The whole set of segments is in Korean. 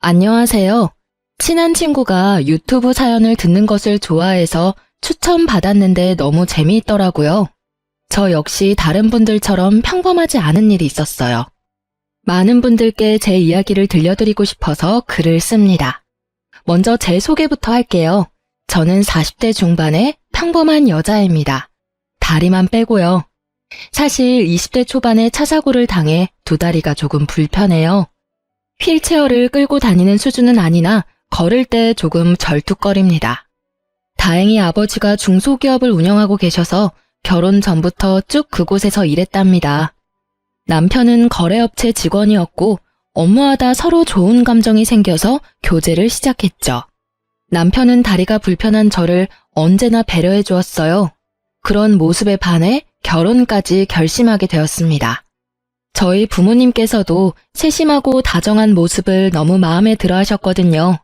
안녕하세요. 친한 친구가 유튜브 사연을 듣는 것을 좋아해서 추천받았는데 너무 재미있더라고요. 저 역시 다른 분들처럼 평범하지 않은 일이 있었어요. 많은 분들께 제 이야기를 들려드리고 싶어서 글을 씁니다. 먼저 제 소개부터 할게요. 저는 40대 중반의 평범한 여자입니다. 다리만 빼고요. 사실 20대 초반에 차 사고를 당해 두 다리가 조금 불편해요. 휠체어를 끌고 다니는 수준은 아니나 걸을 때 조금 절뚝거립니다. 다행히 아버지가 중소기업을 운영하고 계셔서 결혼 전부터 쭉 그곳에서 일했답니다. 남편은 거래업체 직원이었고 업무하다 서로 좋은 감정이 생겨서 교제를 시작했죠. 남편은 다리가 불편한 저를 언제나 배려해 주었어요. 그런 모습에 반해 결혼까지 결심하게 되었습니다. 저희 부모님께서도 세심하고 다정한 모습을 너무 마음에 들어 하셨거든요.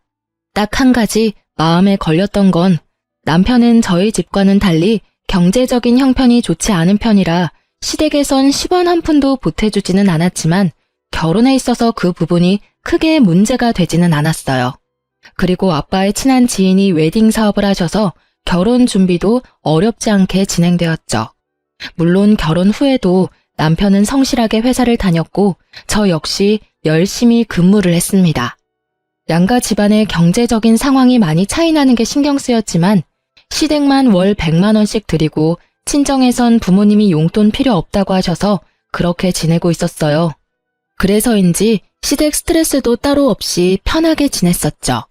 딱 한 가지 마음에 걸렸던 건 남편은 저희 집과는 달리 경제적인 형편이 좋지 않은 편이라 시댁에선 10원 한 푼도 보태주지는 않았지만 결혼에 있어서 그 부분이 크게 문제가 되지는 않았어요. 그리고 아빠의 친한 지인이 웨딩 사업을 하셔서 결혼 준비도 어렵지 않게 진행되었죠. 물론 결혼 후에도 남편은 성실하게 회사를 다녔고 저 역시 열심히 근무를 했습니다. 양가 집안의 경제적인 상황이 많이 차이나는 게 신경 쓰였지만 시댁만 월 100만 원씩 드리고 친정에선 부모님이 용돈 필요 없다고 하셔서 그렇게 지내고 있었어요. 그래서인지 시댁 스트레스도 따로 없이 편하게 지냈었죠.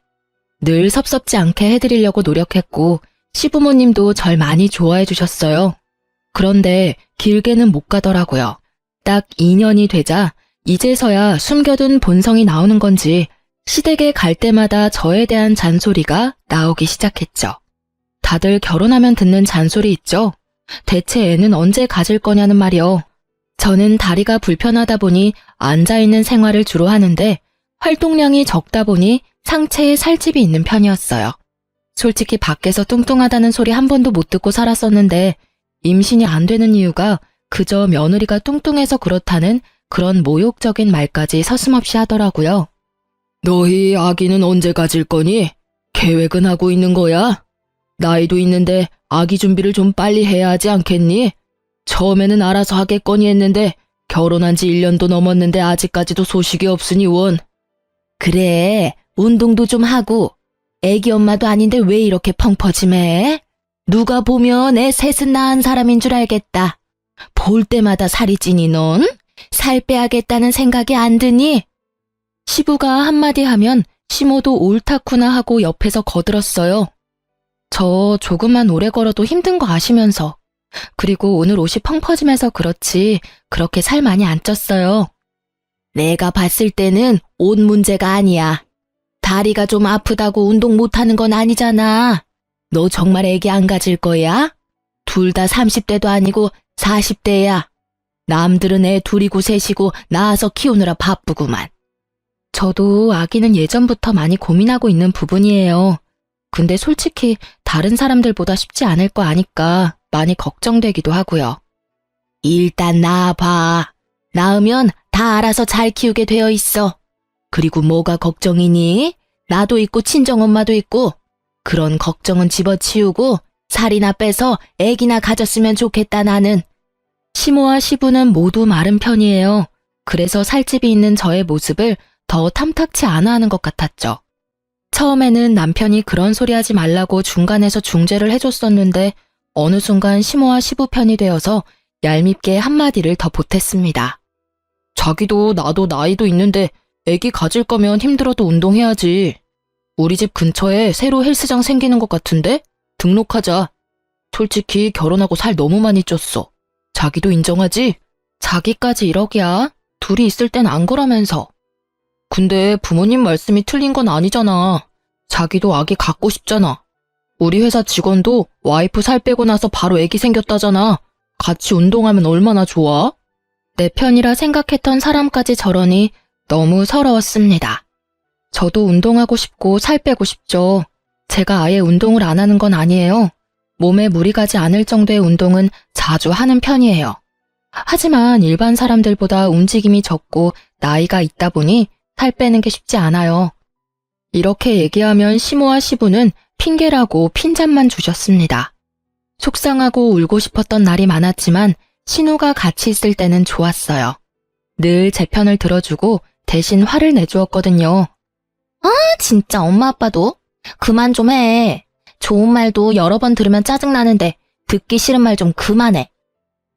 늘 섭섭지 않게 해드리려고 노력했고 시부모님도 절 많이 좋아해 주셨어요. 그런데 길게는 못 가더라고요. 딱 2년이 되자 이제서야 숨겨둔 본성이 나오는 건지 시댁에 갈 때마다 저에 대한 잔소리가 나오기 시작했죠. 다들 결혼하면 듣는 잔소리 있죠? 대체 애는 언제 가질 거냐는 말이요. 저는 다리가 불편하다 보니 앉아있는 생활을 주로 하는데 활동량이 적다 보니 상체에 살집이 있는 편이었어요. 솔직히 밖에서 뚱뚱하다는 소리 한 번도 못 듣고 살았었는데 임신이 안 되는 이유가 그저 며느리가 뚱뚱해서 그렇다는 그런 모욕적인 말까지 서슴없이 하더라고요. 너희 아기는 언제 가질 거니? 계획은 하고 있는 거야? 나이도 있는데 아기 준비를 좀 빨리 해야 하지 않겠니? 처음에는 알아서 하겠거니 했는데 결혼한 지 1년도 넘었는데 아직까지도 소식이 없으니 원. 그래, 운동도 좀 하고. 애기 엄마도 아닌데 왜 이렇게 펑퍼짐해? 누가 보면 애 셋은 낳은 사람인 줄 알겠다. 볼 때마다 살이 찌니 넌? 살 빼야겠다는 생각이 안 드니? 시부가 한마디 하면 시모도 옳다구나 하고 옆에서 거들었어요. 저 조금만 오래 걸어도 힘든 거 아시면서. 그리고 오늘 옷이 펑퍼짐해서 그렇지 그렇게 살 많이 안 쪘어요. 내가 봤을 때는 옷 문제가 아니야. 다리가 좀 아프다고 운동 못하는 건 아니잖아. 너 정말 애기 안 가질 거야? 둘 다 30대도 아니고 40대야. 남들은 애 둘이고 셋이고 낳아서 키우느라 바쁘구만. 저도 아기는 예전부터 많이 고민하고 있는 부분이에요. 근데 솔직히 다른 사람들보다 쉽지 않을 거 아니까 많이 걱정되기도 하고요. 일단 낳아봐. 낳으면 다 알아서 잘 키우게 되어 있어. 그리고 뭐가 걱정이니? 나도 있고 친정엄마도 있고. 그런 걱정은 집어치우고 살이나 빼서 애기나 가졌으면 좋겠다 나는. 시모와 시부는 모두 마른 편이에요. 그래서 살집이 있는 저의 모습을 더 탐탁치 않아 하는 것 같았죠. 처음에는 남편이 그런 소리 하지 말라고 중간에서 중재를 해줬었는데 어느 순간 시모와 시부 편이 되어서 얄밉게 한마디를 더 보탰습니다. 자기도 나도 나이도 있는데 애기 가질 거면 힘들어도 운동해야지. 우리 집 근처에 새로 헬스장 생기는 것 같은데? 등록하자. 솔직히 결혼하고 살 너무 많이 쪘어. 자기도 인정하지? 자기까지 이러기야. 둘이 있을 땐 안 그러면서. 근데 부모님 말씀이 틀린 건 아니잖아. 자기도 아기 갖고 싶잖아. 우리 회사 직원도 와이프 살 빼고 나서 바로 애기 생겼다잖아. 같이 운동하면 얼마나 좋아? 내 편이라 생각했던 사람까지 저러니 너무 서러웠습니다. 저도 운동하고 싶고 살 빼고 싶죠. 제가 아예 운동을 안 하는 건 아니에요. 몸에 무리 가지 않을 정도의 운동은 자주 하는 편이에요. 하지만 일반 사람들보다 움직임이 적고 나이가 있다 보니 살 빼는 게 쉽지 않아요. 이렇게 얘기하면 시모와 시부는 핑계라고 핀잔만 주셨습니다. 속상하고 울고 싶었던 날이 많았지만 신우가 같이 있을 때는 좋았어요. 늘 제 편을 들어주고 대신 화를 내주었거든요. 진짜 엄마 아빠도 그만 좀 해. 좋은 말도 여러 번 들으면 짜증나는데 듣기 싫은 말 좀 그만해.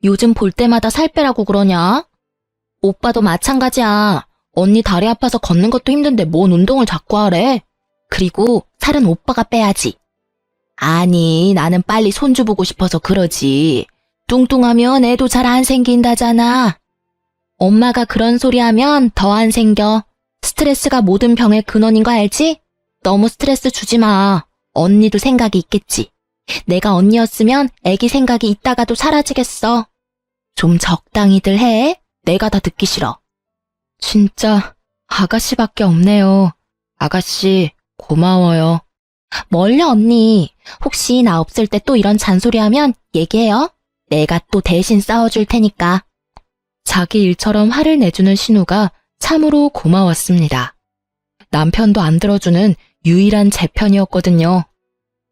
요즘 볼 때마다 살 빼라고 그러냐? 오빠도 마찬가지야. 언니 다리 아파서 걷는 것도 힘든데 뭔 운동을 자꾸 하래? 그리고 살은 오빠가 빼야지. 아니, 나는 빨리 손주 보고 싶어서 그러지. 뚱뚱하면 애도 잘 안 생긴다잖아. 엄마가 그런 소리 하면 더 안 생겨. 스트레스가 모든 병의 근원인 거 알지? 너무 스트레스 주지 마. 언니도 생각이 있겠지. 내가 언니였으면 애기 생각이 있다가도 사라지겠어. 좀 적당히들 해. 내가 다 듣기 싫어. 진짜 아가씨밖에 없네요. 아가씨 고마워요. 뭘요, 언니. 혹시 나 없을 때 또 이런 잔소리 하면 얘기해요. 내가 또 대신 싸워줄 테니까. 자기 일처럼 화를 내주는 신우가 참으로 고마웠습니다. 남편도 안 들어주는 유일한 제 편이었거든요.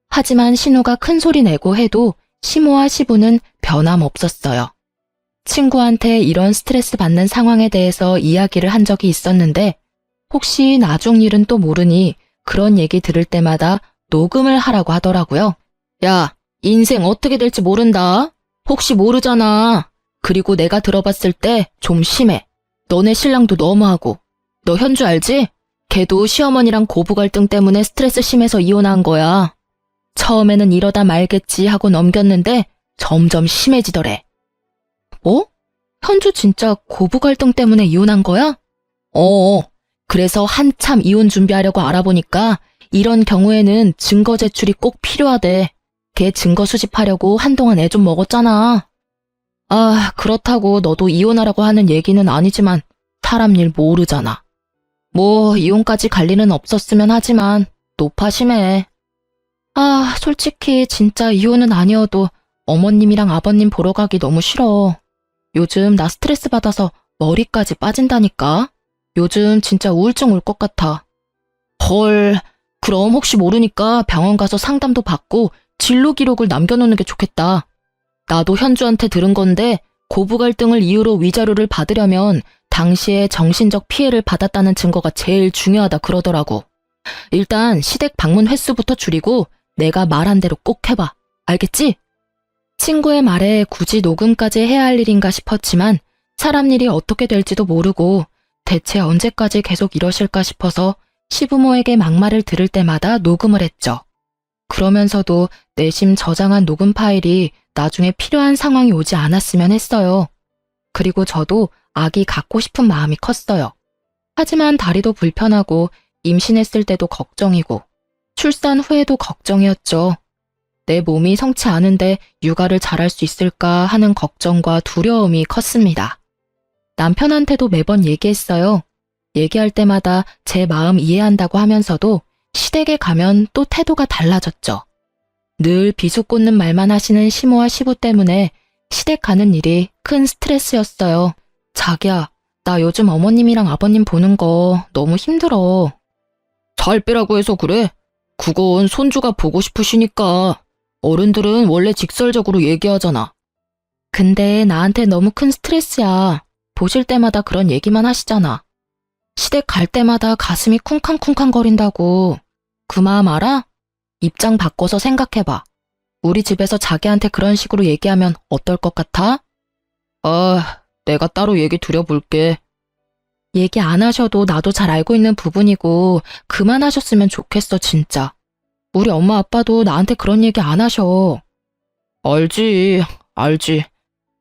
하지만 신우가 큰 소리 내고 해도 시모와 시부는 변함없었어요. 친구한테 이런 스트레스 받는 상황에 대해서 이야기를 한 적이 있었는데 혹시 나중 일은 또 모르니 그런 얘기 들을 때마다 녹음을 하라고 하더라고요. 야, 인생 어떻게 될지 모른다. 혹시 모르잖아. 그리고 내가 들어봤을 때 좀 심해. 너네 신랑도 너무하고. 너 현주 알지? 걔도 시어머니랑 고부 갈등 때문에 스트레스 심해서 이혼한 거야. 처음에는 이러다 말겠지 하고 넘겼는데 점점 심해지더래. 뭐? 현주 진짜 고부 갈등 때문에 이혼한 거야? 그래서 한참 이혼 준비하려고 알아보니까 이런 경우에는 증거 제출이 꼭 필요하대. 걔 증거 수집하려고 한동안 애 좀 먹었잖아. 아, 그렇다고 너도 이혼하라고 하는 얘기는 아니지만 사람 일 모르잖아. 뭐 이혼까지 갈 일은 없었으면 하지만 노파 심해. 아, 솔직히 진짜 이혼은 아니어도 어머님이랑 아버님 보러 가기 너무 싫어. 요즘 나 스트레스 받아서 머리까지 빠진다니까. 요즘 진짜 우울증 올 것 같아. 헐, 그럼 혹시 모르니까 병원 가서 상담도 받고 진로 기록을 남겨놓는 게 좋겠다. 나도 현주한테 들은 건데 고부 갈등을 이유로 위자료를 받으려면 당시에 정신적 피해를 받았다는 증거가 제일 중요하다 그러더라고. 일단 시댁 방문 횟수부터 줄이고 내가 말한 대로 꼭 해봐. 알겠지? 친구의 말에 굳이 녹음까지 해야 할 일인가 싶었지만 사람 일이 어떻게 될지도 모르고 대체 언제까지 계속 이러실까 싶어서 시부모에게 막말을 들을 때마다 녹음을 했죠. 그러면서도 내심 저장한 녹음 파일이 나중에 필요한 상황이 오지 않았으면 했어요. 그리고 저도 아기 갖고 싶은 마음이 컸어요. 하지만 다리도 불편하고 임신했을 때도 걱정이고 출산 후에도 걱정이었죠. 내 몸이 성치 않은데 육아를 잘할 수 있을까 하는 걱정과 두려움이 컸습니다. 남편한테도 매번 얘기했어요. 얘기할 때마다 제 마음 이해한다고 하면서도 시댁에 가면 또 태도가 달라졌죠. 늘 비수꽂는 말만 하시는 시모와 시부 때문에 시댁 가는 일이 큰 스트레스였어요. 자기야, 나 요즘 어머님이랑 아버님 보는 거 너무 힘들어. 잘 빼라고 해서 그래? 그건 손주가 보고 싶으시니까. 어른들은 원래 직설적으로 얘기하잖아. 근데 나한테 너무 큰 스트레스야. 보실 때마다 그런 얘기만 하시잖아. 시댁 갈 때마다 가슴이 쿵쾅쿵쾅 거린다고. 그 마음 알아? 입장 바꿔서 생각해봐. 우리 집에서 자기한테 그런 식으로 얘기하면 어떨 것 같아? 내가 따로 얘기 드려볼게. 얘기 안 하셔도 나도 잘 알고 있는 부분이고 그만하셨으면 좋겠어 진짜. 우리 엄마 아빠도 나한테 그런 얘기 안 하셔. 알지.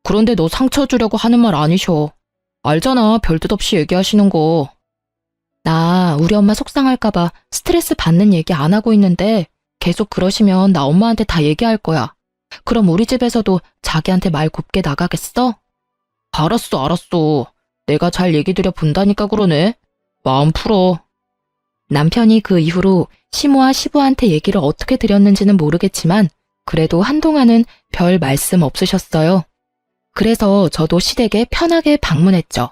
그런데 너 상처 주려고 하는 말 아니셔. 알잖아, 별뜻 없이 얘기하시는 거. 나 우리 엄마 속상할까봐 스트레스 받는 얘기 안 하고 있는데 계속 그러시면 나 엄마한테 다 얘기할 거야. 그럼 우리 집에서도 자기한테 말 곱게 나가겠어? 알았어. 내가 잘 얘기 드려 본다니까 그러네. 마음 풀어. 남편이 그 이후로 시모와 시부한테 얘기를 어떻게 드렸는지는 모르겠지만 그래도 한동안은 별 말씀 없으셨어요. 그래서 저도 시댁에 편하게 방문했죠.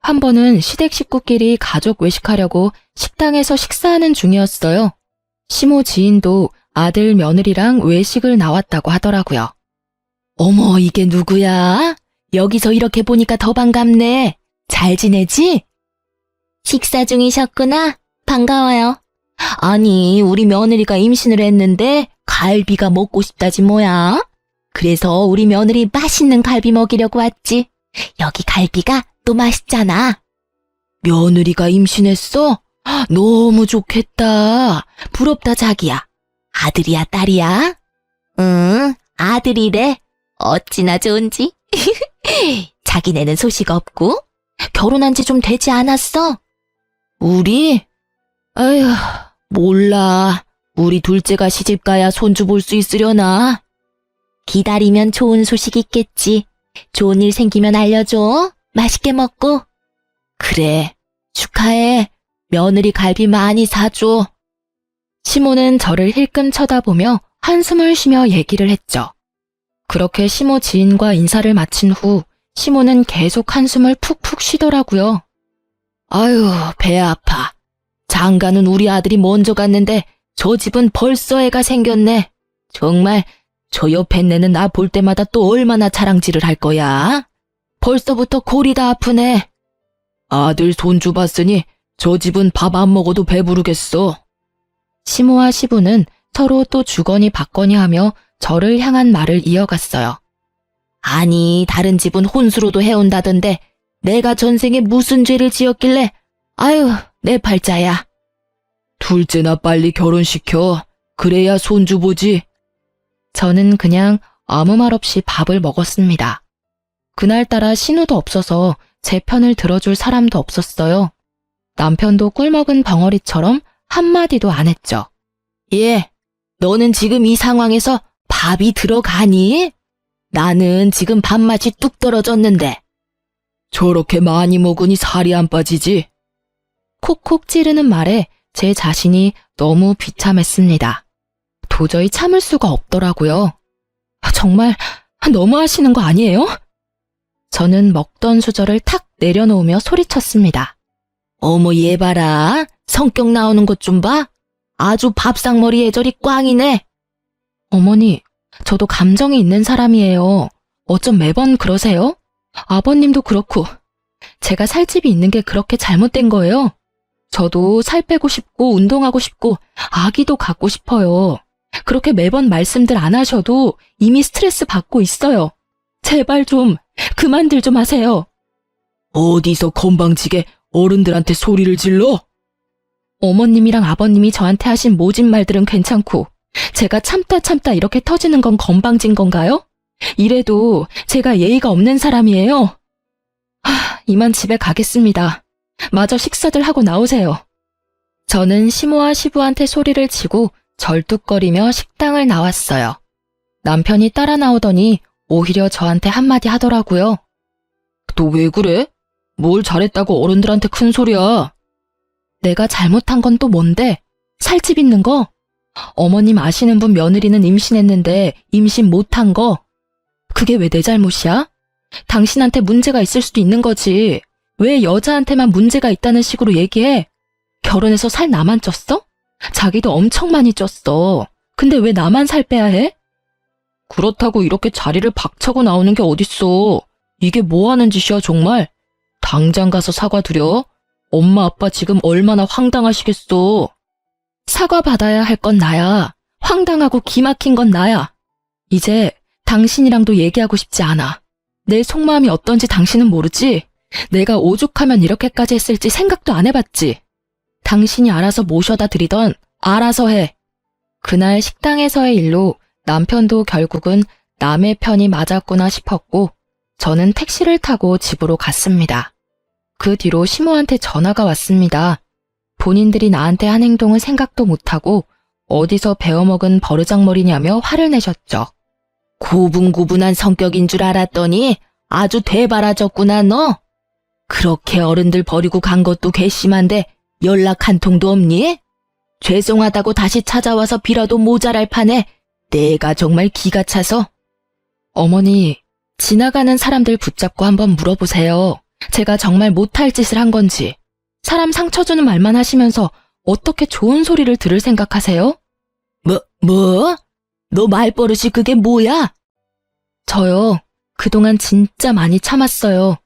한 번은 시댁 식구끼리 가족 외식하려고 식당에서 식사하는 중이었어요. 시모 지인도 아들 며느리랑 외식을 나왔다고 하더라고요. 어머, 이게 누구야? 여기서 이렇게 보니까 더 반갑네. 잘 지내지? 식사 중이셨구나. 반가워요. 아니, 우리 며느리가 임신을 했는데 갈비가 먹고 싶다지 뭐야? 그래서 우리 며느리 맛있는 갈비 먹이려고 왔지. 여기 갈비가 또 맛있잖아. 며느리가 임신했어? 너무 좋겠다. 부럽다, 자기야. 아들이야, 딸이야? 응, 아들이래. 어찌나 좋은지. 자기네는 소식 없고? 결혼한 지 좀 되지 않았어? 우리? 아휴, 몰라. 우리 둘째가 시집가야 손주 볼 수 있으려나? 기다리면 좋은 소식 있겠지. 좋은 일 생기면 알려줘. 맛있게 먹고. 그래, 축하해. 며느리 갈비 많이 사줘. 시모는 저를 힐끔 쳐다보며 한숨을 쉬며 얘기를 했죠. 그렇게 시모 지인과 인사를 마친 후 시모는 계속 한숨을 푹푹 쉬더라고요. 아유, 배 아파. 장가는 우리 아들이 먼저 갔는데 저 집은 벌써 애가 생겼네. 정말 저 옆에 내는 나 볼 때마다 또 얼마나 자랑질을 할 거야. 벌써부터 골이 다 아프네. 아들 손주 봤으니 저 집은 밥 안 먹어도 배부르겠어. 시모와 시부는 서로 또 주거니 받거니 하며 저를 향한 말을 이어갔어요. 아니, 다른 집은 혼수로도 해온다던데 내가 전생에 무슨 죄를 지었길래 아유, 내 팔자야. 둘째나 빨리 결혼시켜. 그래야 손주 보지. 저는 그냥 아무 말 없이 밥을 먹었습니다. 그날따라 신우도 없어서 제 편을 들어줄 사람도 없었어요. 남편도 꿀먹은 벙어리처럼 한마디도 안 했죠. 예, 너는 지금 이 상황에서 밥이 들어가니? 나는 지금 밥맛이 뚝 떨어졌는데. 저렇게 많이 먹으니 살이 안 빠지지? 콕콕 찌르는 말에 제 자신이 너무 비참했습니다. 도저히 참을 수가 없더라고요. 정말 너무하시는 거 아니에요? 저는 먹던 수저를 탁 내려놓으며 소리쳤습니다. 어머, 얘 봐라. 성격 나오는 것 좀 봐. 아주 밥상머리 애절이 꽝이네. 어머니, 저도 감정이 있는 사람이에요. 어쩜 매번 그러세요? 아버님도 그렇고. 제가 살집이 있는 게 그렇게 잘못된 거예요. 저도 살 빼고 싶고 운동하고 싶고 아기도 갖고 싶어요. 그렇게 매번 말씀들 안 하셔도 이미 스트레스 받고 있어요. 제발 좀 그만들 좀 하세요. 어디서 건방지게 어른들한테 소리를 질러? 어머님이랑 아버님이 저한테 하신 모진 말들은 괜찮고 제가 참다 이렇게 터지는 건 건방진 건가요? 이래도 제가 예의가 없는 사람이에요. 이만 집에 가겠습니다. 마저 식사들 하고 나오세요. 저는 시모와 시부한테 소리를 치고 절뚝거리며 식당을 나왔어요. 남편이 따라 나오더니 오히려 저한테 한마디 하더라고요. 너 왜 그래? 뭘 잘했다고 어른들한테 큰 소리야. 내가 잘못한 건 또 뭔데? 살집 있는 거? 어머님 아시는 분 며느리는 임신했는데 임신 못한 거? 그게 왜 내 잘못이야? 당신한테 문제가 있을 수도 있는 거지. 왜 여자한테만 문제가 있다는 식으로 얘기해? 결혼해서 살 나만 쪘어? 자기도 엄청 많이 쪘어. 근데 왜 나만 살 빼야 해? 그렇다고 이렇게 자리를 박차고 나오는 게 어딨어. 이게 뭐 하는 짓이야 정말. 당장 가서 사과드려. 엄마 아빠 지금 얼마나 황당하시겠어. 사과 받아야 할 건 나야. 황당하고 기막힌 건 나야. 이제 당신이랑도 얘기하고 싶지 않아. 내 속마음이 어떤지 당신은 모르지? 내가 오죽하면 이렇게까지 했을지 생각도 안 해봤지? 당신이 알아서 모셔다 드리던 알아서 해. 그날 식당에서의 일로 남편도 결국은 남의 편이 맞았구나 싶었고 저는 택시를 타고 집으로 갔습니다. 그 뒤로 시모한테 전화가 왔습니다. 본인들이 나한테 한 행동을 생각도 못하고 어디서 배워먹은 버르장머리냐며 화를 내셨죠. 고분고분한 성격인 줄 알았더니 아주 대바라졌구나 너. 그렇게 어른들 버리고 간 것도 괘씸한데 연락 한 통도 없니? 죄송하다고 다시 찾아와서 빌어도 모자랄 판에 내가 정말 기가 차서. 어머니, 지나가는 사람들 붙잡고 한번 물어보세요. 제가 정말 못할 짓을 한 건지, 사람 상처 주는 말만 하시면서 어떻게 좋은 소리를 들을 생각하세요? 뭐? 너 말버릇이 그게 뭐야? 저요, 그동안 진짜 많이 참았어요.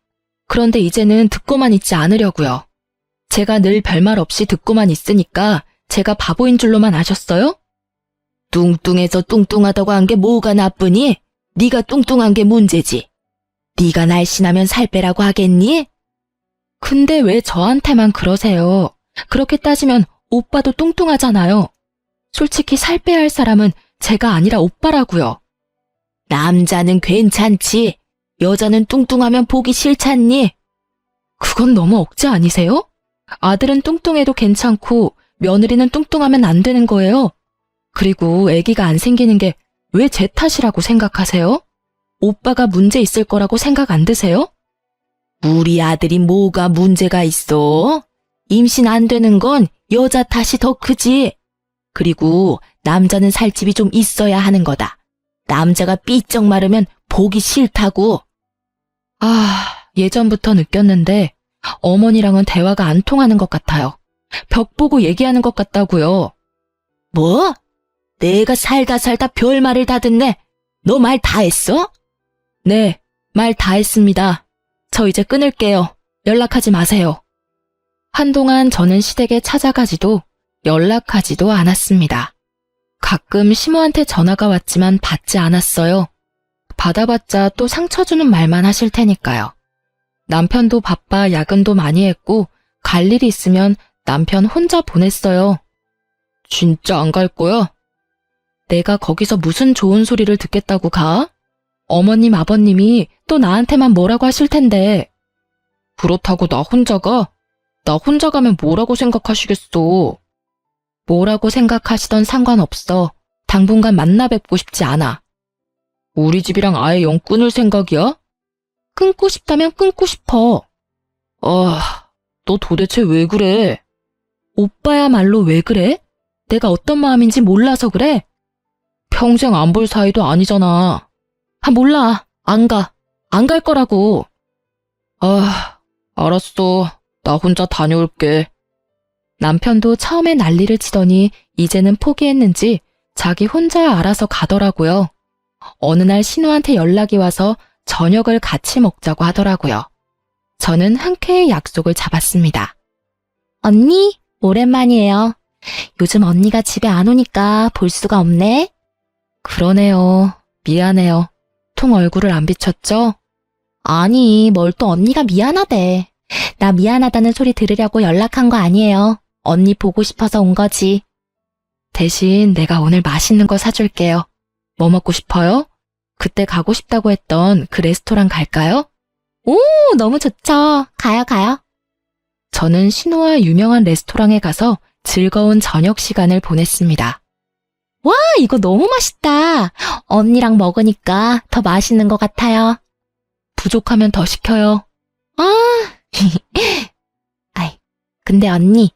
그런데 이제는 듣고만 있지 않으려고요. 제가 늘 별말 없이 듣고만 있으니까 제가 바보인 줄로만 아셨어요? 뚱뚱해서 뚱뚱하다고 한 게 뭐가 나쁘니? 네가 뚱뚱한 게 문제지. 네가 날씬하면 살 빼라고 하겠니? 근데 왜 저한테만 그러세요? 그렇게 따지면 오빠도 뚱뚱하잖아요. 솔직히 살 빼야 할 사람은 제가 아니라 오빠라고요. 남자는 괜찮지. 여자는 뚱뚱하면 보기 싫잖니? 그건 너무 억지 아니세요? 아들은 뚱뚱해도 괜찮고 며느리는 뚱뚱하면 안 되는 거예요. 그리고 아기가 안 생기는 게 왜 제 탓이라고 생각하세요? 오빠가 문제 있을 거라고 생각 안 드세요? 우리 아들이 뭐가 문제가 있어? 임신 안 되는 건 여자 탓이 더 크지. 그리고 남자는 살집이 좀 있어야 하는 거다. 남자가 삐쩍 마르면 보기 싫다고. 예전부터 느꼈는데 어머니랑은 대화가 안 통하는 것 같아요. 벽 보고 얘기하는 것 같다고요. 뭐? 내가 살다 별말을 다 듣네. 너 말 다 했어? 네, 말 다 했습니다. 저 이제 끊을게요. 연락하지 마세요. 한동안 저는 시댁에 찾아가지도 연락하지도 않았습니다. 가끔 시모한테 전화가 왔지만 받지 않았어요. 받아봤자 또 상처 주는 말만 하실 테니까요. 남편도 바빠 야근도 많이 했고 갈 일이 있으면 남편 혼자 보냈어요. 진짜 안 갈 거야? 내가 거기서 무슨 좋은 소리를 듣겠다고 가? 어머님, 아버님이 또 나한테만 뭐라고 하실 텐데. 그렇다고 나 혼자 가? 나 혼자 가면 뭐라고 생각하시겠어? 뭐라고 생각하시던 상관없어. 당분간 만나 뵙고 싶지 않아. 우리 집이랑 아예 영 끊을 생각이야? 끊고 싶다면 끊고 싶어. 너 도대체 왜 그래? 오빠야말로 왜 그래? 내가 어떤 마음인지 몰라서 그래? 평생 안 볼 사이도 아니잖아. 몰라. 안 가. 안 갈 거라고. 알았어. 나 혼자 다녀올게. 남편도 처음에 난리를 치더니 이제는 포기했는지 자기 혼자 알아서 가더라고요. 어느 날 신우한테 연락이 와서 저녁을 같이 먹자고 하더라고요. 저는 흔쾌히 약속을 잡았습니다. 언니, 오랜만이에요. 요즘 언니가 집에 안 오니까 볼 수가 없네. 그러네요. 미안해요. 통 얼굴을 안 비쳤죠? 아니, 뭘 또 언니가 미안하대. 나 미안하다는 소리 들으려고 연락한 거 아니에요. 언니 보고 싶어서 온 거지. 대신 내가 오늘 맛있는 거 사줄게요. 뭐 먹고 싶어요? 그때 가고 싶다고 했던 그 레스토랑 갈까요? 오, 너무 좋죠. 가요. 저는 신우와 유명한 레스토랑에 가서 즐거운 저녁 시간을 보냈습니다. 와, 이거 너무 맛있다. 언니랑 먹으니까 더 맛있는 것 같아요. 부족하면 더 시켜요. 근데 언니,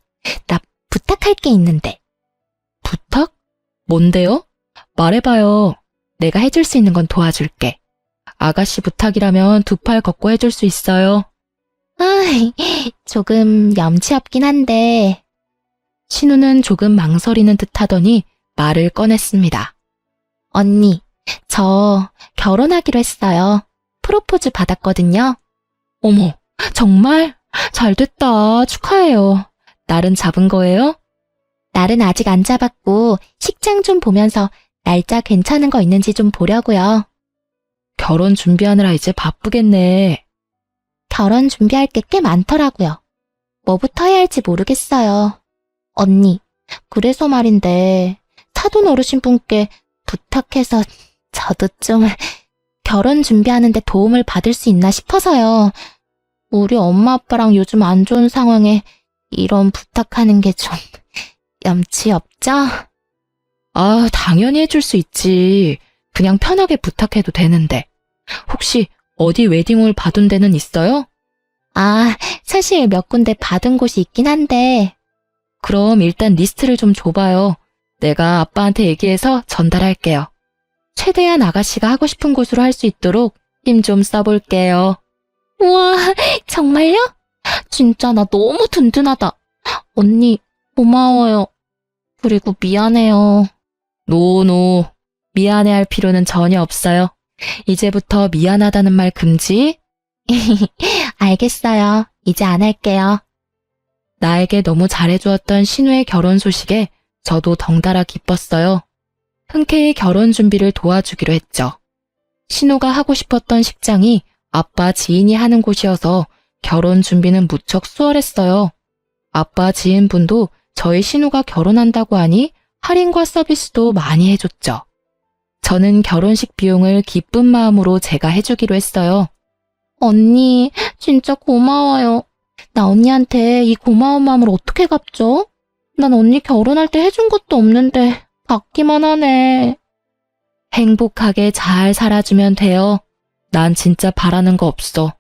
나 부탁할 게 있는데. 부탁? 뭔데요? 말해봐요. 내가 해줄 수 있는 건 도와줄게. 아가씨 부탁이라면 두 팔 걷고 해줄 수 있어요. 조금 염치 없긴 한데. 신우는 조금 망설이는 듯 하더니 말을 꺼냈습니다. 언니, 저 결혼하기로 했어요. 프로포즈 받았거든요. 어머, 정말? 잘됐다. 축하해요. 날은 잡은 거예요? 날은 아직 안 잡았고 식장 좀 보면서 날짜 괜찮은 거 있는지 좀 보려고요. 결혼 준비하느라 이제 바쁘겠네. 결혼 준비할 게 꽤 많더라고요. 뭐부터 해야 할지 모르겠어요. 언니, 그래서 말인데 사돈 어르신분께 부탁해서 저도 좀 결혼 준비하는데 도움을 받을 수 있나 싶어서요. 우리 엄마 아빠랑 요즘 안 좋은 상황에 이런 부탁하는 게 좀 염치 없죠? 당연히 해줄 수 있지. 그냥 편하게 부탁해도 되는데. 혹시 어디 웨딩홀 받은 데는 있어요? 사실 몇 군데 받은 곳이 있긴 한데. 그럼 일단 리스트를 좀 줘봐요. 내가 아빠한테 얘기해서 전달할게요. 최대한 아가씨가 하고 싶은 곳으로 할 수 있도록 힘 좀 써볼게요. 우와, 정말요? 진짜 나 너무 든든하다. 언니, 고마워요. 그리고 미안해요. 노, 미안해할 필요는 전혀 없어요. 이제부터 미안하다는 말 금지. 알겠어요. 이제 안 할게요. 나에게 너무 잘해주었던 신우의 결혼 소식에 저도 덩달아 기뻤어요. 흔쾌히 결혼 준비를 도와주기로 했죠. 신우가 하고 싶었던 식장이 아빠 지인이 하는 곳이어서 결혼 준비는 무척 수월했어요. 아빠 지인분도 저희 신우가 결혼한다고 하니 할인과 서비스도 많이 해줬죠. 저는 결혼식 비용을 기쁜 마음으로 제가 해주기로 했어요. 언니, 진짜 고마워요. 나 언니한테 이 고마운 마음을 어떻게 갚죠? 난 언니 결혼할 때 해준 것도 없는데 받기만 하네. 행복하게 잘 살아주면 돼요. 난 진짜 바라는 거 없어.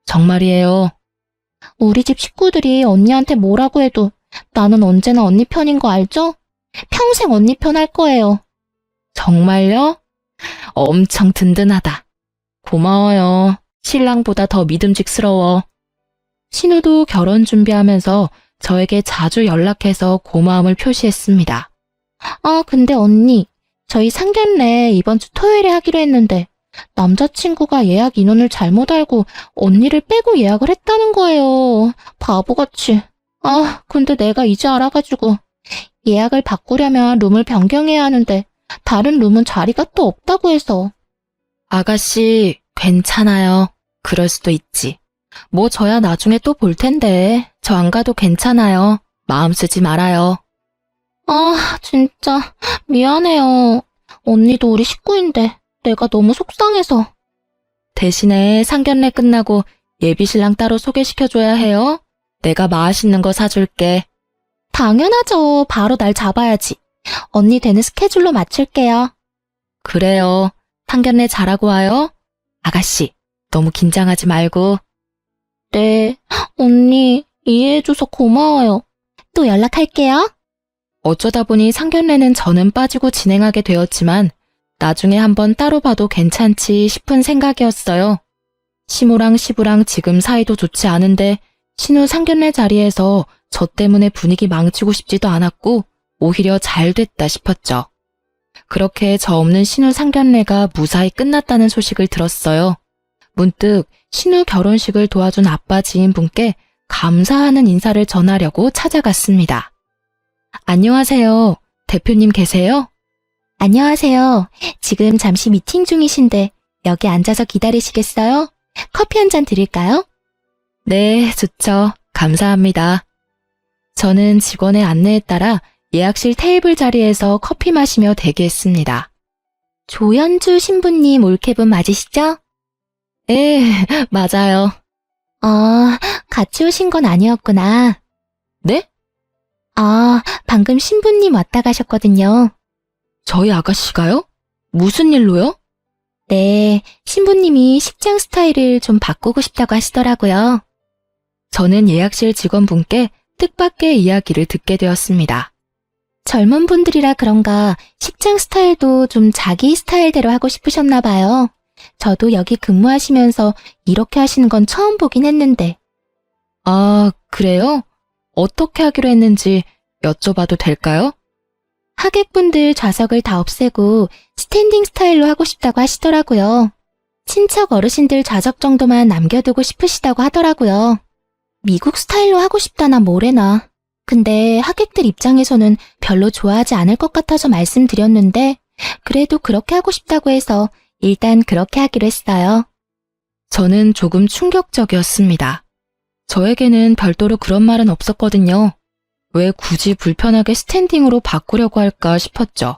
정말이에요. 우리 집 식구들이 언니한테 뭐라고 해도 나는 언제나 언니 편인 거 알죠? 평생 언니 편 할 거예요. 정말요? 엄청 든든하다. 고마워요. 신랑보다 더 믿음직스러워. 신우도 결혼 준비하면서 저에게 자주 연락해서 고마움을 표시했습니다. 아, 근데 언니, 저희 상견례 이번 주 토요일에 하기로 했는데 남자친구가 예약 인원을 잘못 알고 언니를 빼고 예약을 했다는 거예요. 바보같이. 아, 근데 내가 이제 알아가지고 예약을 바꾸려면 룸을 변경해야 하는데 다른 룸은 자리가 또 없다고 해서. 아가씨, 괜찮아요. 그럴 수도 있지. 뭐 저야 나중에 또 볼 텐데 저 안 가도 괜찮아요. 마음 쓰지 말아요. 아, 진짜 미안해요. 언니도 우리 식구인데 내가 너무 속상해서. 대신에 상견례 끝나고 예비신랑 따로 소개시켜줘야 해요. 내가 맛있는 거 사줄게. 당연하죠. 바로 날 잡아야지. 언니 되는 스케줄로 맞출게요. 그래요. 상견례 잘하고 와요. 아가씨, 너무 긴장하지 말고. 네, 언니 이해해줘서 고마워요. 또 연락할게요. 어쩌다 보니 상견례는 저는 빠지고 진행하게 되었지만 나중에 한번 따로 봐도 괜찮지 싶은 생각이었어요. 시모랑 시부랑 지금 사이도 좋지 않은데 신우 상견례 자리에서 저 때문에 분위기 망치고 싶지도 않았고 오히려 잘 됐다 싶었죠. 그렇게 저 없는 신우 상견례가 무사히 끝났다는 소식을 들었어요. 문득 신우 결혼식을 도와준 아빠 지인분께 감사하는 인사를 전하려고 찾아갔습니다. 안녕하세요. 대표님 계세요? 안녕하세요. 지금 잠시 미팅 중이신데 여기 앉아서 기다리시겠어요? 커피 한 잔 드릴까요? 네, 좋죠. 감사합니다. 저는 직원의 안내에 따라 예약실 테이블 자리에서 커피 마시며 대기했습니다. 조연주 신부님 올케분 맞으시죠? 네, 맞아요. 아, 같이 오신 건 아니었구나. 네? 아, 방금 신부님 왔다 가셨거든요. 저희 아가씨가요? 무슨 일로요? 네, 신부님이 식장 스타일을 좀 바꾸고 싶다고 하시더라고요. 저는 예약실 직원분께 뜻밖의 이야기를 듣게 되었습니다. 젊은 분들이라 그런가 식장 스타일도 좀 자기 스타일대로 하고 싶으셨나 봐요. 저도 여기 근무하시면서 이렇게 하시는 건 처음 보긴 했는데. 아, 그래요? 어떻게 하기로 했는지 여쭤봐도 될까요? 하객분들 좌석을 다 없애고 스탠딩 스타일로 하고 싶다고 하시더라고요. 친척 어르신들 좌석 정도만 남겨두고 싶으시다고 하더라고요. 미국 스타일로 하고 싶다나 뭐래나. 근데 하객들 입장에서는 별로 좋아하지 않을 것 같아서 말씀드렸는데 그래도 그렇게 하고 싶다고 해서 일단 그렇게 하기로 했어요. 저는 조금 충격적이었습니다. 저에게는 별도로 그런 말은 없었거든요. 왜 굳이 불편하게 스탠딩으로 바꾸려고 할까 싶었죠.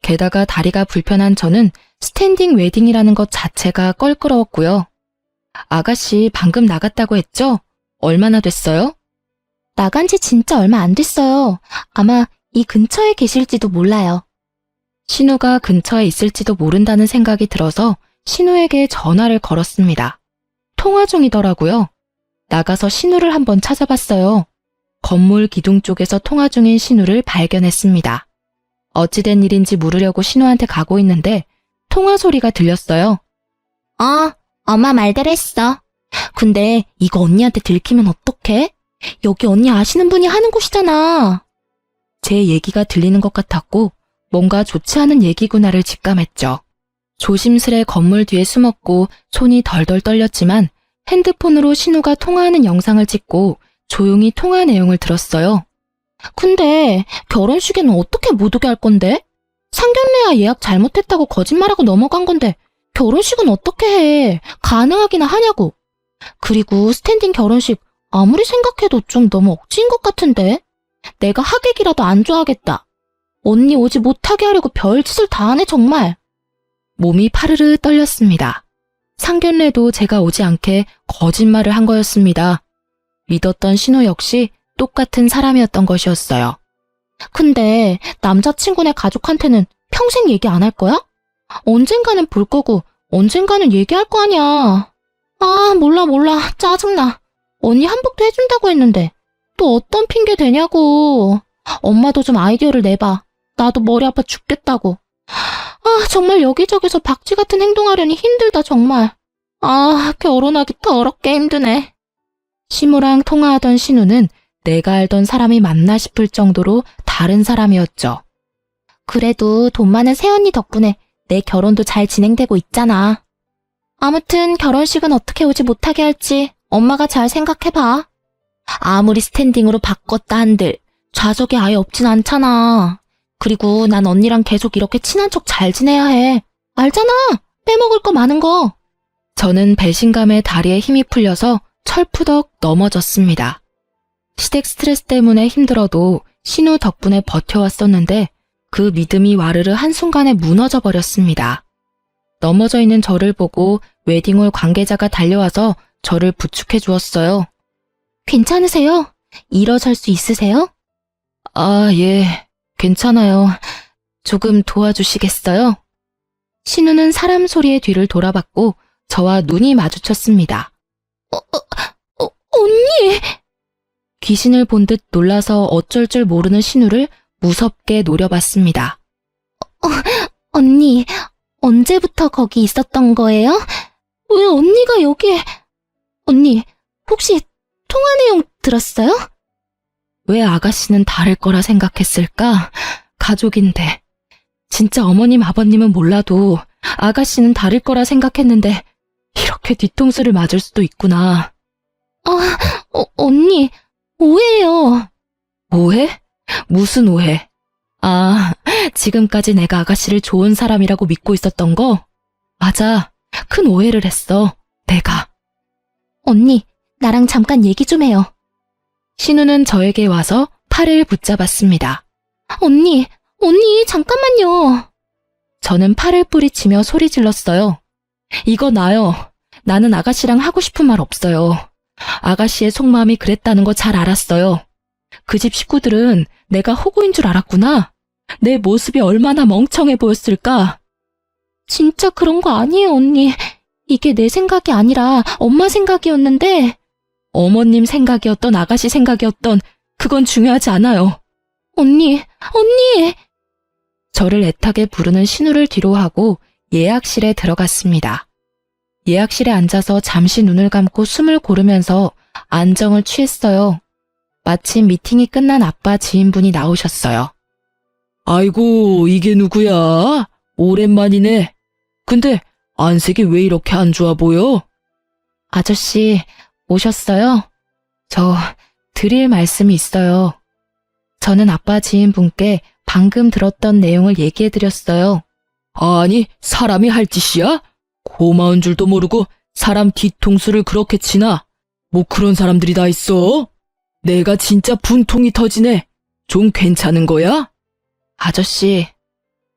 게다가 다리가 불편한 저는 스탠딩 웨딩이라는 것 자체가 껄끄러웠고요. 아가씨 방금 나갔다고 했죠? 얼마나 됐어요? 나간 지 진짜 얼마 안 됐어요. 아마 이 근처에 계실지도 몰라요. 신우가 근처에 있을지도 모른다는 생각이 들어서 신우에게 전화를 걸었습니다. 통화 중이더라고요. 나가서 신우를 한번 찾아봤어요. 건물 기둥 쪽에서 통화 중인 신우를 발견했습니다. 어찌된 일인지 물으려고 신우한테 가고 있는데 통화 소리가 들렸어요. 엄마 말대로 했어. 근데 이거 언니한테 들키면 어떡해? 여기 언니 아시는 분이 하는 곳이잖아. 제 얘기가 들리는 것 같았고 뭔가 좋지 않은 얘기구나를 직감했죠. 조심스레 건물 뒤에 숨었고 손이 덜덜 떨렸지만 핸드폰으로 신우가 통화하는 영상을 찍고 조용히 통화 내용을 들었어요. 근데 결혼식에는 어떻게 못 오게 할 건데? 상견례야 예약 잘못했다고 거짓말하고 넘어간 건데 결혼식은 어떻게 해? 가능하기나 하냐고. 그리고 스탠딩 결혼식 아무리 생각해도 좀 너무 억지인 것 같은데? 내가 하객이라도 안 좋아하겠다. 언니 오지 못하게 하려고 별짓을 다 하네 정말. 몸이 파르르 떨렸습니다. 상견례도 제가 오지 않게 거짓말을 한 거였습니다. 믿었던 신우 역시 똑같은 사람이었던 것이었어요. 근데 남자친구네 가족한테는 평생 얘기 안 할 거야? 언젠가는 볼 거고 언젠가는 얘기할 거 아니야. 아 몰라 짜증나. 언니 한복도 해준다고 했는데 또 어떤 핑계 대냐고. 엄마도 좀 아이디어를 내봐. 나도 머리 아파 죽겠다고. 아 정말 여기저기서 박쥐 같은 행동하려니 힘들다 정말. 아 결혼하기 더럽게 힘드네. 시무랑 통화하던 신우는 내가 알던 사람이 맞나 싶을 정도로 다른 사람이었죠. 그래도 돈 많은 새언니 덕분에 내 결혼도 잘 진행되고 있잖아. 아무튼 결혼식은 어떻게 오지 못하게 할지 엄마가 잘 생각해봐. 아무리 스탠딩으로 바꿨다 한들 좌석이 아예 없진 않잖아. 그리고 난 언니랑 계속 이렇게 친한 척 잘 지내야 해. 알잖아. 빼먹을 거 많은 거. 저는 배신감에 다리에 힘이 풀려서 철푸덕 넘어졌습니다. 시댁 스트레스 때문에 힘들어도 신우 덕분에 버텨왔었는데 그 믿음이 와르르 한순간에 무너져 버렸습니다. 넘어져 있는 저를 보고 웨딩홀 관계자가 달려와서 저를 부축해 주었어요. 괜찮으세요? 일어설 수 있으세요? 아, 예, 괜찮아요. 조금 도와주시겠어요? 신우는 사람 소리의 뒤를 돌아봤고 저와 눈이 마주쳤습니다. 언니! 귀신을 본 듯 놀라서 어쩔 줄 모르는 신우를 무섭게 노려봤습니다. 언니, 언제부터 거기 있었던 거예요? 왜 언니가 여기에... 언니, 혹시 통화 내용 들었어요? 왜 아가씨는 다를 거라 생각했을까? 가족인데. 진짜 어머님 아버님은 몰라도 아가씨는 다를 거라 생각했는데 이렇게 뒤통수를 맞을 수도 있구나. 언니, 오해예요. 오해? 무슨 오해? 아, 지금까지 내가 아가씨를 좋은 사람이라고 믿고 있었던 거? 맞아. 큰 오해를 했어. 내가. 언니, 나랑 잠깐 얘기 좀 해요. 신우는 저에게 와서 팔을 붙잡았습니다. 언니, 잠깐만요. 저는 팔을 뿌리치며 소리 질렀어요. 이거 나요. 나는 아가씨랑 하고 싶은 말 없어요. 아가씨의 속마음이 그랬다는 거 잘 알았어요. 그 집 식구들은 내가 호구인 줄 알았구나. 내 모습이 얼마나 멍청해 보였을까. 진짜 그런 거 아니에요, 언니. 이게 내 생각이 아니라 엄마 생각이었는데. 어머님 생각이었던 아가씨 생각이었던 그건 중요하지 않아요. 언니. 저를 애타게 부르는 신우를 뒤로하고 예약실에 들어갔습니다. 예약실에 앉아서 잠시 눈을 감고 숨을 고르면서 안정을 취했어요. 마침 미팅이 끝난 아빠 지인분이 나오셨어요. 아이고, 이게 누구야? 오랜만이네. 근데 안색이 왜 이렇게 안 좋아 보여? 아저씨, 오셨어요? 저 드릴 말씀이 있어요. 저는 아빠 지인분께 방금 들었던 내용을 얘기해드렸어요. 아니, 사람이 할 짓이야? 고마운 줄도 모르고 사람 뒤통수를 그렇게 치나? 뭐 그런 사람들이 다 있어? 내가 진짜 분통이 터지네. 좀 괜찮은 거야? 아저씨,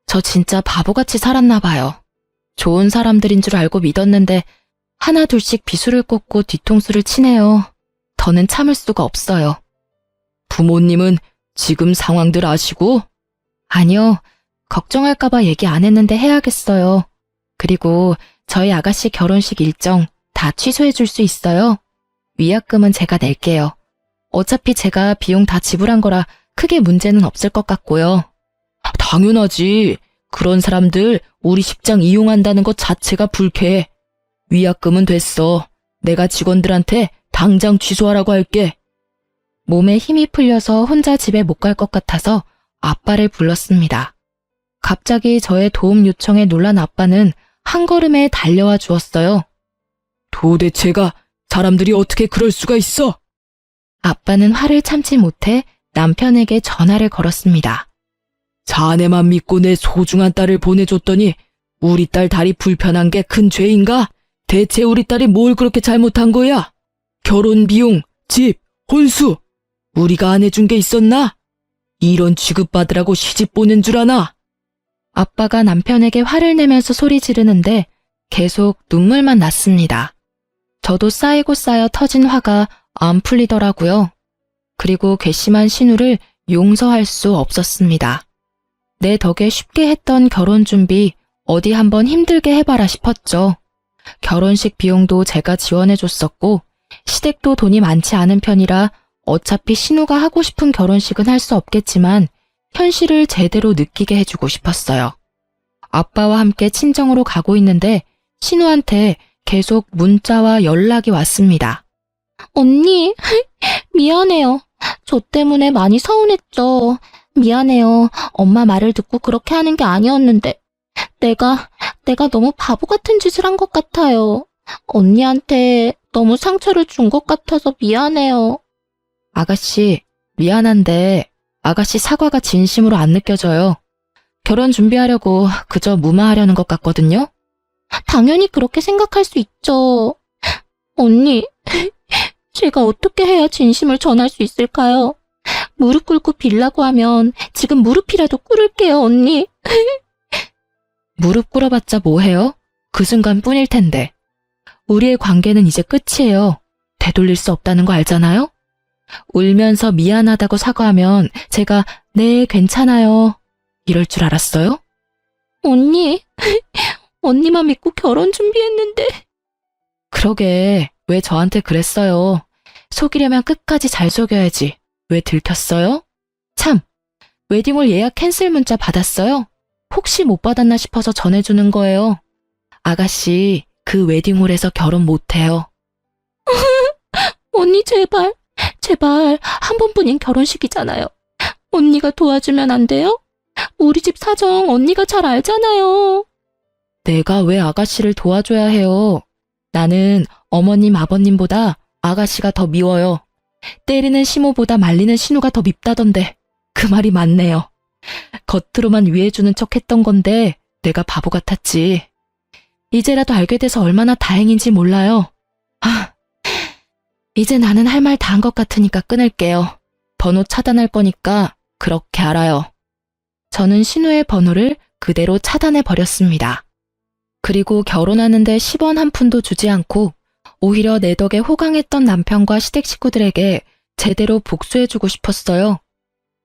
저 진짜 바보같이 살았나 봐요. 좋은 사람들인 줄 알고 믿었는데 하나 둘씩 비수를 꽂고 뒤통수를 치네요. 더는 참을 수가 없어요. 부모님은 지금 상황들 아시고? 아니요, 걱정할까봐 얘기 안 했는데 해야겠어요. 그리고 저희 아가씨 결혼식 일정 다 취소해 줄 수 있어요? 위약금은 제가 낼게요. 어차피 제가 비용 다 지불한 거라 크게 문제는 없을 것 같고요. 당연하지. 그런 사람들 우리 식장 이용한다는 것 자체가 불쾌해. 위약금은 됐어. 내가 직원들한테 당장 취소하라고 할게. 몸에 힘이 풀려서 혼자 집에 못 갈 것 같아서 아빠를 불렀습니다. 갑자기 저의 도움 요청에 놀란 아빠는 한 걸음에 달려와 주었어요. 도대체가 사람들이 어떻게 그럴 수가 있어? 아빠는 화를 참지 못해 남편에게 전화를 걸었습니다. 자네만 믿고 내 소중한 딸을 보내줬더니 우리 딸 다리 불편한 게 큰 죄인가? 대체 우리 딸이 뭘 그렇게 잘못한 거야? 결혼 비용, 집, 혼수, 우리가 안 해준 게 있었나? 이런 취급받으라고 시집 보낸 줄 아나? 아빠가 남편에게 화를 내면서 소리 지르는데 계속 눈물만 났습니다. 저도 쌓이고 쌓여 터진 화가 안 풀리더라고요. 그리고 괘씸한 신우를 용서할 수 없었습니다. 내 덕에 쉽게 했던 결혼 준비 어디 한번 힘들게 해봐라 싶었죠. 결혼식 비용도 제가 지원해줬었고 시댁도 돈이 많지 않은 편이라 어차피 신우가 하고 싶은 결혼식은 할 수 없겠지만 현실을 제대로 느끼게 해주고 싶었어요. 아빠와 함께 친정으로 가고 있는데 신우한테 계속 문자와 연락이 왔습니다. 언니, 미안해요. 저 때문에 많이 서운했죠. 미안해요. 엄마 말을 듣고 그렇게 하는 게 아니었는데. 내가 너무 바보 같은 짓을 한 것 같아요. 언니한테 너무 상처를 준 것 같아서 미안해요. 아가씨, 미안한데 아가씨 사과가 진심으로 안 느껴져요. 결혼 준비하려고 그저 무마하려는 것 같거든요. 당연히 그렇게 생각할 수 있죠. 언니, 제가 어떻게 해야 진심을 전할 수 있을까요? 무릎 꿇고 빌라고 하면 지금 무릎이라도 꿇을게요, 언니. 무릎 꿇어봤자 뭐해요? 그 순간뿐일 텐데. 우리의 관계는 이제 끝이에요. 되돌릴 수 없다는 거 알잖아요? 울면서 미안하다고 사과하면 제가 네, 괜찮아요. 이럴 줄 알았어요? 언니, 언니만 믿고 결혼 준비했는데. 그러게, 왜 저한테 그랬어요? 속이려면 끝까지 잘 속여야지. 왜 들켰어요? 참, 웨딩홀 예약 캔슬 문자 받았어요? 혹시 못 받았나 싶어서 전해주는 거예요. 아가씨, 그 웨딩홀에서 결혼 못해요. 언니 제발 한 번뿐인 결혼식이잖아요. 언니가 도와주면 안 돼요? 우리 집 사정 언니가 잘 알잖아요. 내가 왜 아가씨를 도와줘야 해요? 나는 어머님, 아버님보다 아가씨가 더 미워요. 때리는 시모보다 말리는 신우가 더 밉다던데 그 말이 맞네요. 겉으로만 위해주는 척 했던 건데 내가 바보 같았지. 이제라도 알게 돼서 얼마나 다행인지 몰라요. 이제 나는 할 말 다 한 것 같으니까 끊을게요. 번호 차단할 거니까 그렇게 알아요. 저는 신우의 번호를 그대로 차단해 버렸습니다. 그리고 결혼하는데 10원 한 푼도 주지 않고 오히려 내 덕에 호강했던 남편과 시댁 식구들에게 제대로 복수해주고 싶었어요.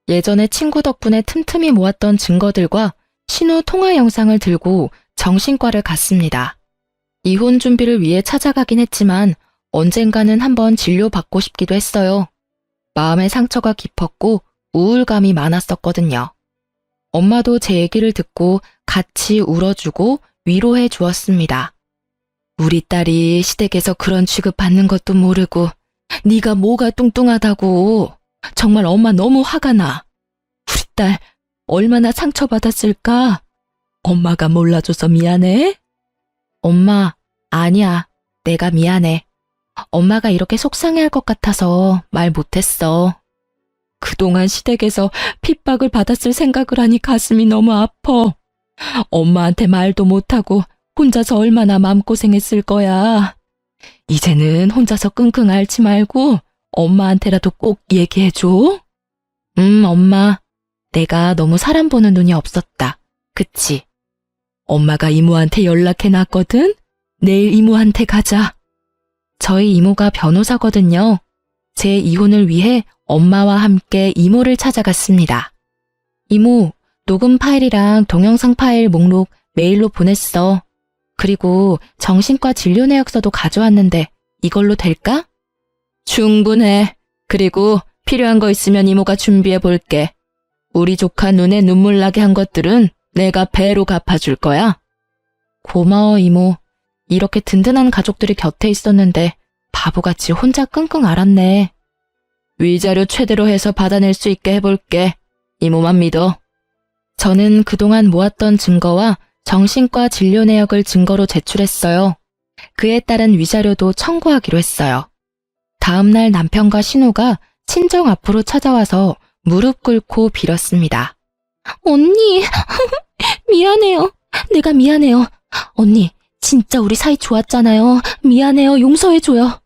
예전에 친구 덕분에 틈틈이 모았던 증거들과 신우 통화 영상을 들고 정신과를 갔습니다. 이혼 준비를 위해 찾아가긴 했지만 언젠가는 한번 진료받고 싶기도 했어요. 마음의 상처가 깊었고 우울감이 많았었거든요. 엄마도 제 얘기를 듣고 같이 울어주고 위로해 주었습니다. 우리 딸이 시댁에서 그런 취급받는 것도 모르고 네가 뭐가 뚱뚱하다고. 정말 엄마 너무 화가 나. 우리 딸 얼마나 상처받았을까? 엄마가 몰라줘서 미안해? 엄마, 아니야. 내가 미안해. 엄마가 이렇게 속상해할 것 같아서 말 못했어. 그동안 시댁에서 핍박을 받았을 생각을 하니 가슴이 너무 아파. 엄마한테 말도 못하고 혼자서 얼마나 마음고생했을 거야. 이제는 혼자서 끙끙 앓지 말고 엄마한테라도 꼭 얘기해줘. 엄마. 내가 너무 사람 보는 눈이 없었다. 그치? 엄마가 이모한테 연락해놨거든? 내일 이모한테 가자. 저희 이모가 변호사거든요. 제 이혼을 위해 엄마와 함께 이모를 찾아갔습니다. 이모, 녹음 파일이랑 동영상 파일 목록 메일로 보냈어. 그리고 정신과 진료 내역서도 가져왔는데 이걸로 될까? 충분해. 그리고 필요한 거 있으면 이모가 준비해 볼게. 우리 조카 눈에 눈물 나게 한 것들은 내가 배로 갚아줄 거야. 고마워, 이모. 이렇게 든든한 가족들이 곁에 있었는데 바보같이 혼자 끙끙 앓았네. 위자료 최대로 해서 받아낼 수 있게 해볼게. 이모만 믿어. 저는 그동안 모았던 증거와 정신과 진료 내역을 증거로 제출했어요. 그에 따른 위자료도 청구하기로 했어요. 다음 날 남편과 신우가 친정 앞으로 찾아와서 무릎 꿇고 빌었습니다. 언니, 미안해요. 내가 미안해요. 언니, 진짜 우리 사이 좋았잖아요. 미안해요. 용서해줘요.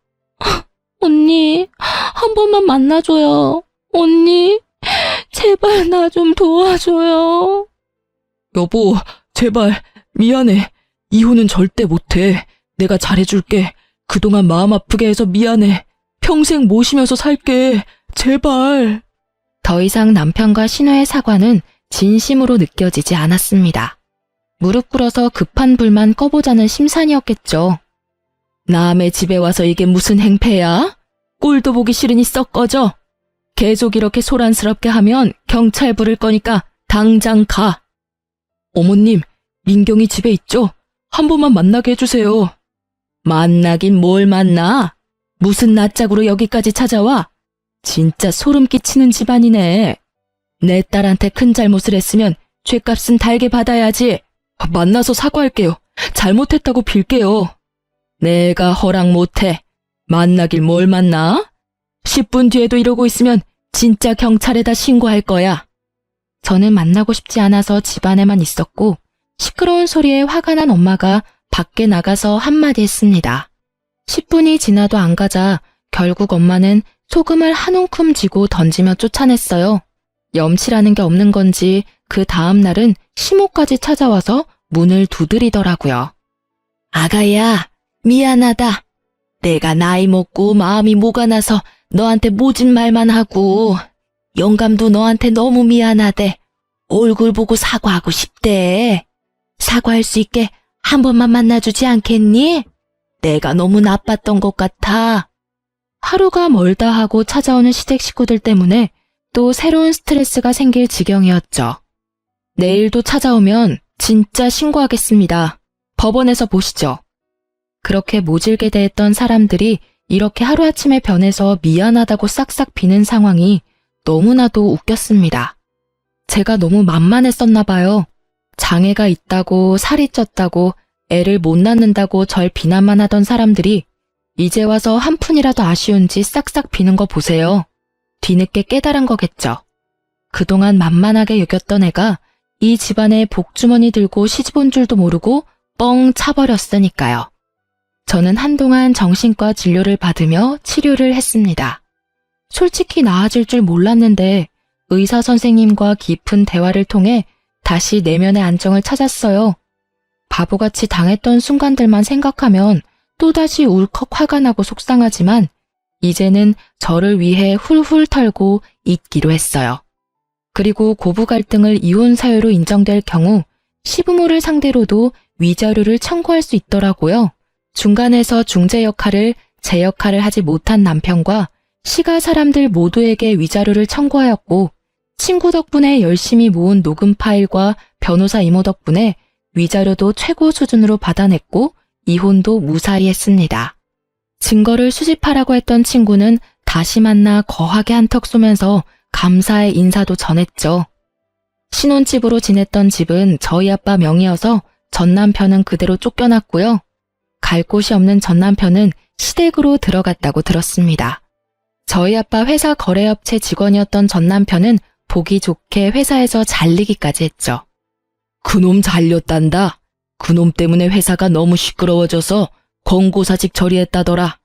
언니, 한 번만 만나줘요. 언니, 제발 나 좀 도와줘요. 여보, 제발 미안해. 이혼은 절대 못해. 내가 잘해줄게. 그동안 마음 아프게 해서 미안해. 평생 모시면서 살게. 제발. 더 이상 남편과 신우의 사과는 진심으로 느껴지지 않았습니다. 무릎 꿇어서 급한 불만 꺼보자는 심산이었겠죠. 남의 집에 와서 이게 무슨 행패야? 꼴도 보기 싫으니 썩 꺼져. 계속 이렇게 소란스럽게 하면 경찰 부를 거니까 당장 가. 어머님, 민경이 집에 있죠? 한 번만 만나게 해주세요. 만나긴 뭘 만나? 무슨 낯짝으로 여기까지 찾아와? 진짜 소름 끼치는 집안이네. 내 딸한테 큰 잘못을 했으면 죗값은 달게 받아야지. 만나서 사과할게요. 잘못했다고 빌게요. 내가 허락 못해. 만나길 뭘 만나? 10분 뒤에도 이러고 있으면 진짜 경찰에다 신고할 거야. 저는 만나고 싶지 않아서 집 안에만 있었고 시끄러운 소리에 화가 난 엄마가 밖에 나가서 한마디 했습니다. 10분이 지나도 안 가자 결국 엄마는 소금을 한 움큼 쥐고 던지며 쫓아냈어요. 염치라는 게 없는 건지 그 다음 날은 시모까지 찾아와서 문을 두드리더라고요. 아가야, 미안하다. 내가 나이 먹고 마음이 모가 나서 너한테 모진 말만 하고 영감도 너한테 너무 미안하대. 얼굴 보고 사과하고 싶대. 사과할 수 있게 한 번만 만나주지 않겠니? 내가 너무 나빴던 것 같아. 하루가 멀다 하고 찾아오는 시댁 식구들 때문에 또 새로운 스트레스가 생길 지경이었죠. 내일도 찾아오면 진짜 신고하겠습니다. 법원에서 보시죠. 그렇게 모질게 대했던 사람들이 이렇게 하루아침에 변해서 미안하다고 싹싹 비는 상황이 너무나도 웃겼습니다. 제가 너무 만만했었나 봐요. 장애가 있다고 살이 쪘다고 애를 못 낳는다고 절 비난만 하던 사람들이 이제 와서 한 푼이라도 아쉬운지 싹싹 비는 거 보세요. 뒤늦게 깨달은 거겠죠. 그동안 만만하게 여겼던 애가 이 집안에 복주머니 들고 시집 온 줄도 모르고 뻥 차버렸으니까요. 저는 한동안 정신과 진료를 받으며 치료를 했습니다. 솔직히 나아질 줄 몰랐는데 의사 선생님과 깊은 대화를 통해 다시 내면의 안정을 찾았어요. 바보같이 당했던 순간들만 생각하면 또다시 울컥 화가 나고 속상하지만 이제는 저를 위해 훌훌 털고 잊기로 했어요. 그리고 고부 갈등을 이혼 사유로 인정될 경우 시부모를 상대로도 위자료를 청구할 수 있더라고요. 중간에서 중재 역할을 제 역할을 하지 못한 남편과 시가 사람들 모두에게 위자료를 청구하였고 친구 덕분에 열심히 모은 녹음 파일과 변호사 이모 덕분에 위자료도 최고 수준으로 받아냈고 이혼도 무사히 했습니다. 증거를 수집하라고 했던 친구는 다시 만나 거하게 한턱 쏘면서 감사의 인사도 전했죠. 신혼집으로 지냈던 집은 저희 아빠 명의여서 전 남편은 그대로 쫓겨났고요. 갈 곳이 없는 전 남편은 시댁으로 들어갔다고 들었습니다. 저희 아빠 회사 거래업체 직원이었던 전 남편은 보기 좋게 회사에서 잘리기까지 했죠. 그놈 잘렸단다. 그놈 때문에 회사가 너무 시끄러워져서 권고사직 처리했다더라.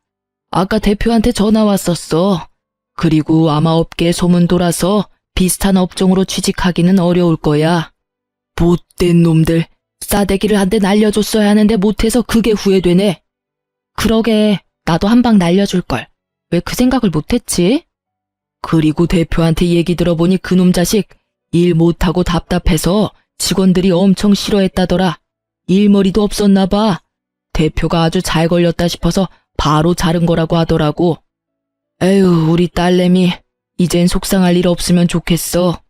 아까 대표한테 전화 왔었어. 그리고 아마 업계에 소문 돌아서 비슷한 업종으로 취직하기는 어려울 거야. 못된 놈들. 싸대기를 한 대 날려줬어야 하는데 못해서 그게 후회되네. 그러게, 나도 한 방 날려줄걸. 왜 그 생각을 못했지? 그리고 대표한테 얘기 들어보니 그놈 자식 일 못하고 답답해서 직원들이 엄청 싫어했다더라. 일머리도 없었나 봐. 대표가 아주 잘 걸렸다 싶어서 바로 자른 거라고 하더라고. 에휴, 우리 딸내미 이젠 속상할 일 없으면 좋겠어.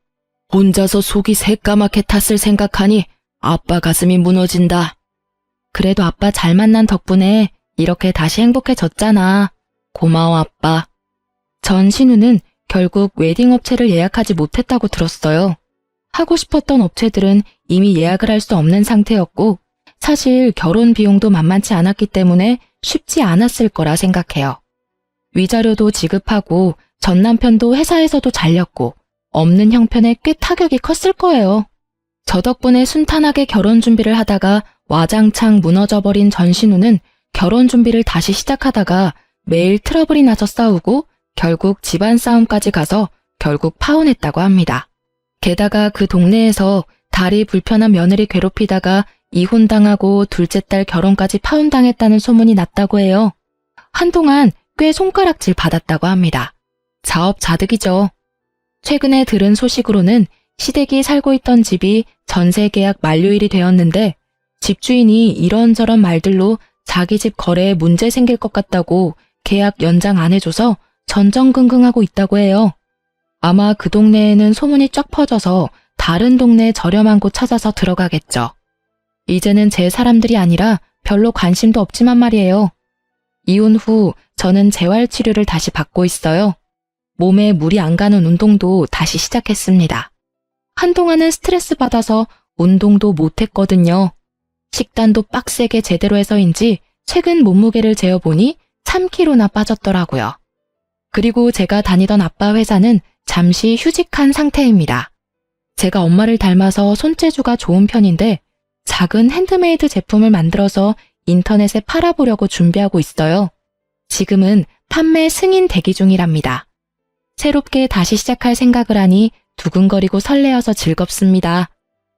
혼자서 속이 새까맣게 탔을 생각하니 아빠 가슴이 무너진다. 그래도 아빠 잘 만난 덕분에 이렇게 다시 행복해졌잖아. 고마워, 아빠. 전 신우는 결국 웨딩 업체를 예약하지 못했다고 들었어요. 하고 싶었던 업체들은 이미 예약을 할 수 없는 상태였고, 사실 결혼 비용도 만만치 않았기 때문에 쉽지 않았을 거라 생각해요. 위자료도 지급하고 전 남편도 회사에서도 잘렸고 없는 형편에 꽤 타격이 컸을 거예요. 저 덕분에 순탄하게 결혼 준비를 하다가 와장창 무너져버린 전신우는 결혼 준비를 다시 시작하다가 매일 트러블이 나서 싸우고 결국 집안 싸움까지 가서 결국 파혼했다고 합니다. 게다가 그 동네에서 다리 불편한 며느리 괴롭히다가 이혼당하고 둘째 딸 결혼까지 파혼당했다는 소문이 났다고 해요. 한동안 꽤 손가락질 받았다고 합니다. 자업자득이죠. 최근에 들은 소식으로는 시댁이 살고 있던 집이 전세 계약 만료일이 되었는데 집주인이 이런저런 말들로 자기 집 거래에 문제 생길 것 같다고 계약 연장 안 해줘서 전전긍긍하고 있다고 해요. 아마 그 동네에는 소문이 쫙 퍼져서 다른 동네 저렴한 곳 찾아서 들어가겠죠. 이제는 제 사람들이 아니라 별로 관심도 없지만 말이에요. 이혼 후 저는 재활치료를 다시 받고 있어요. 몸에 물이 안 가는 운동도 다시 시작했습니다. 한동안은 스트레스 받아서 운동도 못했거든요. 식단도 빡세게 제대로 해서인지 최근 몸무게를 재어보니 3kg나 빠졌더라고요. 그리고 제가 다니던 아빠 회사는 잠시 휴직한 상태입니다. 제가 엄마를 닮아서 손재주가 좋은 편인데 작은 핸드메이드 제품을 만들어서 인터넷에 팔아보려고 준비하고 있어요. 지금은 판매 승인 대기 중이랍니다. 새롭게 다시 시작할 생각을 하니 두근거리고 설레어서 즐겁습니다.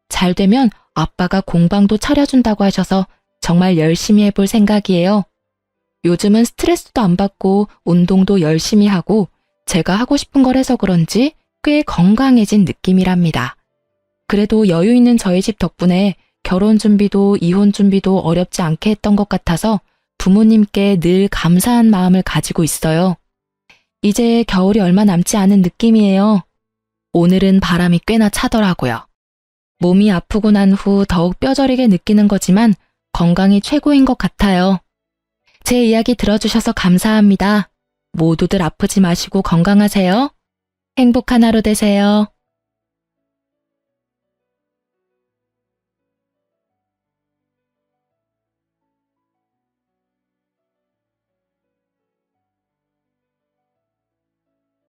잘 되면 아빠가 공방도 차려준다고 하셔서 정말 열심히 해볼 생각이에요. 요즘은 스트레스도 안 받고 운동도 열심히 하고 제가 하고 싶은 걸 해서 그런지 꽤 건강해진 느낌이랍니다. 그래도 여유 있는 저희 집 덕분에 결혼 준비도 이혼 준비도 어렵지 않게 했던 것 같아서 부모님께 늘 감사한 마음을 가지고 있어요. 이제 겨울이 얼마 남지 않은 느낌이에요. 오늘은 바람이 꽤나 차더라고요. 몸이 아프고 난 후 더욱 뼈저리게 느끼는 거지만 건강이 최고인 것 같아요. 제 이야기 들어주셔서 감사합니다. 모두들 아프지 마시고 건강하세요. 행복한 하루 되세요.